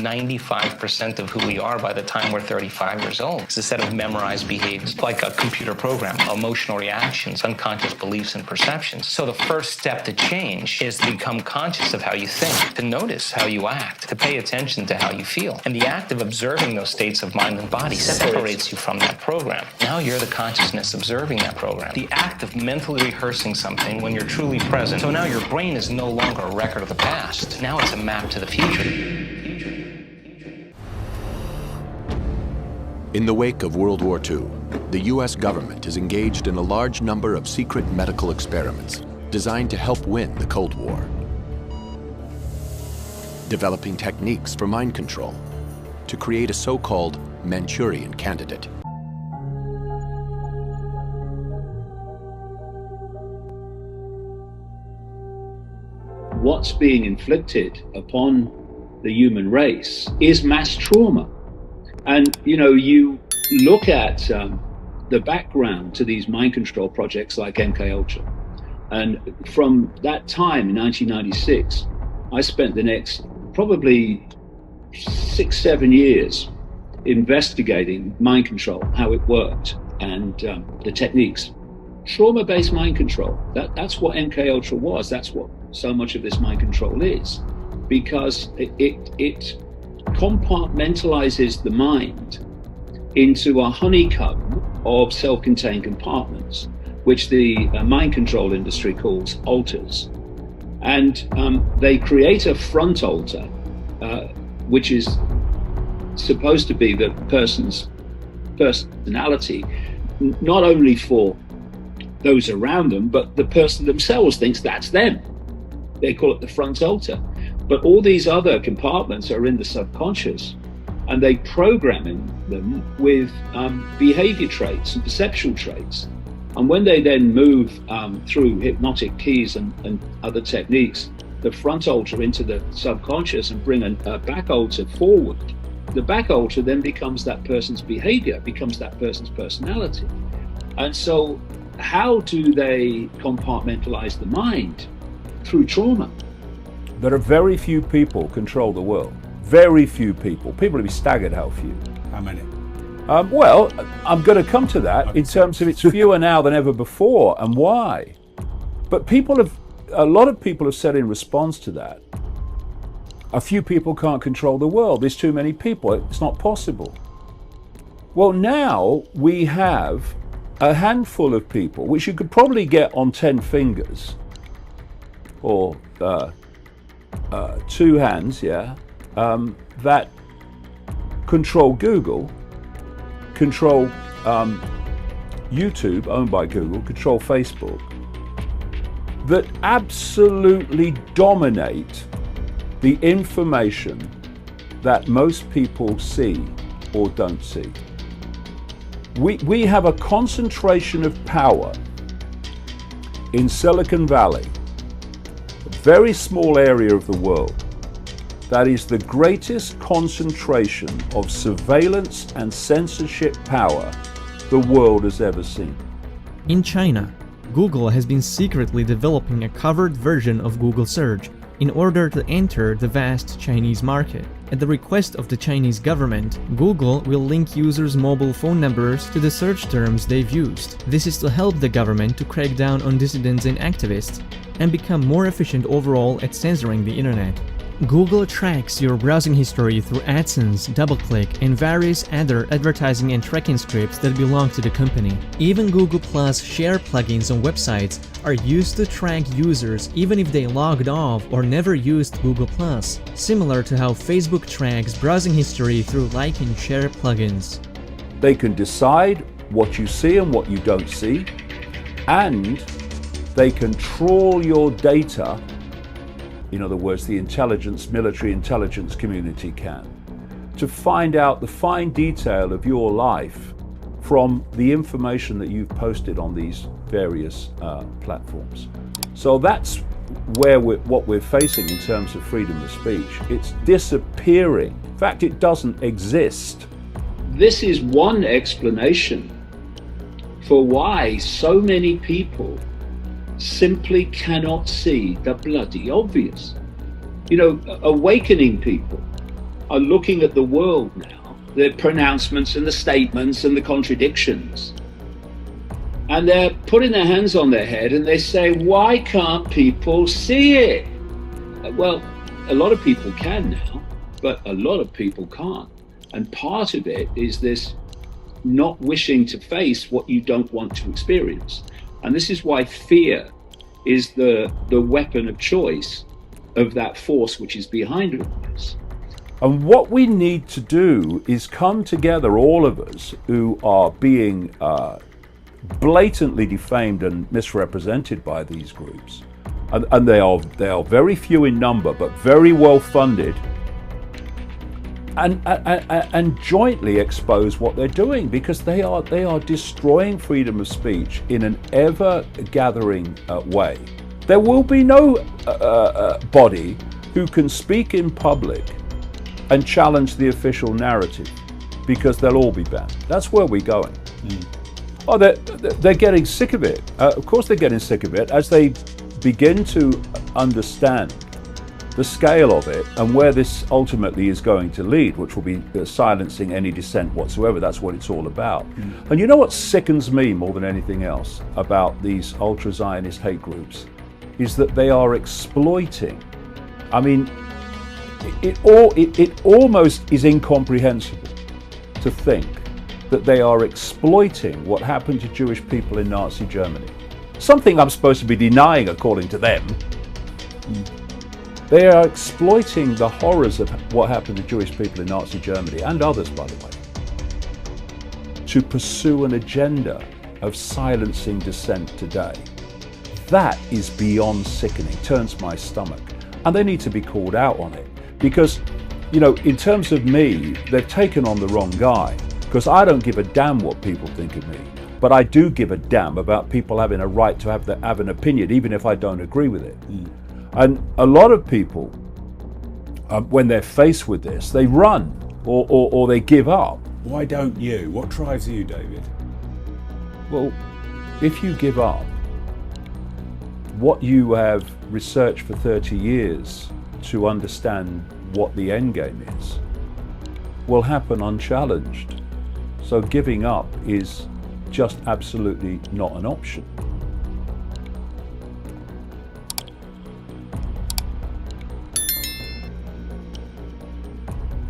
95% of who we are by the time we're 35 years old. It's a set of memorized behaviors, like a computer program, emotional reactions, unconscious beliefs and perceptions. So the first step to change is to become conscious of how you think, to notice how you act, to pay attention to how you feel. And the act of observing those states of mind and body separates you from that program. Now you're the consciousness observing that program. The act of mentally rehearsing something when you're truly present. So now your brain is no longer a record of the past. Now it's a map to the future. In the wake of World War II, the U.S. government is engaged in a large number of secret medical experiments designed to help win the Cold War. Developing techniques for mind control to create a so-called Manchurian candidate. What's being inflicted upon the human race is mass trauma. And, you look at the background to these mind control projects like MKUltra. And from that time in 1996, I spent the next probably 6-7 years investigating mind control, how it worked, and the techniques. Trauma-based mind control, that's what MKUltra was. That's what so much of this mind control is, because it compartmentalizes the mind into a honeycomb of self-contained compartments, which the mind control industry calls alters. And they create a front alter, which is supposed to be the person's personality, not only for those around them, but the person themselves thinks that's them. They call it the front alter. But all these other compartments are in the subconscious, and they program in them with behavior traits and perceptual traits. And when they then move through hypnotic keys and other techniques, the front alter into the subconscious and bring a back alter forward, the back alter then becomes that person's behavior, becomes that person's personality. And so how do they compartmentalize the mind? Through trauma. There are very few people control the world. Very few people. People will be staggered how few. How many? Well, I'm going to come to that in terms of it's fewer now than ever before, and why. But a lot of people have said in response to that, a few people can't control the world. There's too many people. It's not possible. Well, now we have a handful of people, which you could probably get on 10 fingers, or 2 hands, that control Google, control YouTube, owned by Google, control Facebook, that absolutely dominate the information that most people see or don't see. We have a concentration of power in Silicon Valley, a very small area of the world, that is the greatest concentration of surveillance and censorship power the world has ever seen. In China, Google has been secretly developing a covered version of Google Search in order to enter the vast Chinese market. At the request of the Chinese government, Google will link users' mobile phone numbers to the search terms they've used. This is to help the government to crack down on dissidents and activists and become more efficient overall at censoring the internet. Google tracks your browsing history through AdSense, DoubleClick, and various other advertising and tracking scripts that belong to the company. Even Google Plus share plugins on websites are used to track users even if they logged off or never used Google Plus, similar to how Facebook tracks browsing history through like and share plugins. They can decide what you see and what you don't see, and they can trawl your data. In other words, the military intelligence community can, to find out the fine detail of your life from the information that you've posted on these various platforms. So that's what we're facing in terms of freedom of speech. It's disappearing. In fact, it doesn't exist. This is one explanation for why so many people simply cannot see the bloody obvious. Awakening people are looking at the world now, the pronouncements and the statements and the contradictions, and they're putting their hands on their head and they say, why can't people see it? Well, a lot of people can now, but a lot of people can't. And part of it is this not wishing to face what you don't want to experience. And this is why fear is the weapon of choice of that force which is behind all this. And what we need to do is come together, all of us who are being blatantly defamed and misrepresented by these groups, and they are very few in number but very well funded, and jointly expose what they're doing, because they are destroying freedom of speech in an ever gathering way. There will be no body who can speak in public and challenge the official narrative, because they'll all be banned. That's where we're going. Oh, they're getting sick of it. Of course they're getting sick of it as they begin to understand the scale of it and where this ultimately is going to lead, which will be silencing any dissent whatsoever. That's what it's all about. And you know what sickens me more than anything else about these ultra-Zionist hate groups is that they are exploiting. I mean, it almost is incomprehensible to think that they are exploiting what happened to Jewish people in Nazi Germany. Something I'm supposed to be denying according to them. They are exploiting the horrors of what happened to Jewish people in Nazi Germany, and others, by the way, to pursue an agenda of silencing dissent today. That is beyond sickening, turns my stomach. And they need to be called out on it. Because, you know, in terms of me, they've taken on the wrong guy. Because I don't give a damn what people think of me. But I do give a damn about people having a right to have an opinion, even if I don't agree with it. And a lot of people, when they're faced with this, they run or they give up. Why don't you? What drives you, David? Well, if you give up, what you have researched for 30 years to understand what the end game is will happen unchallenged. So giving up is just absolutely not an option.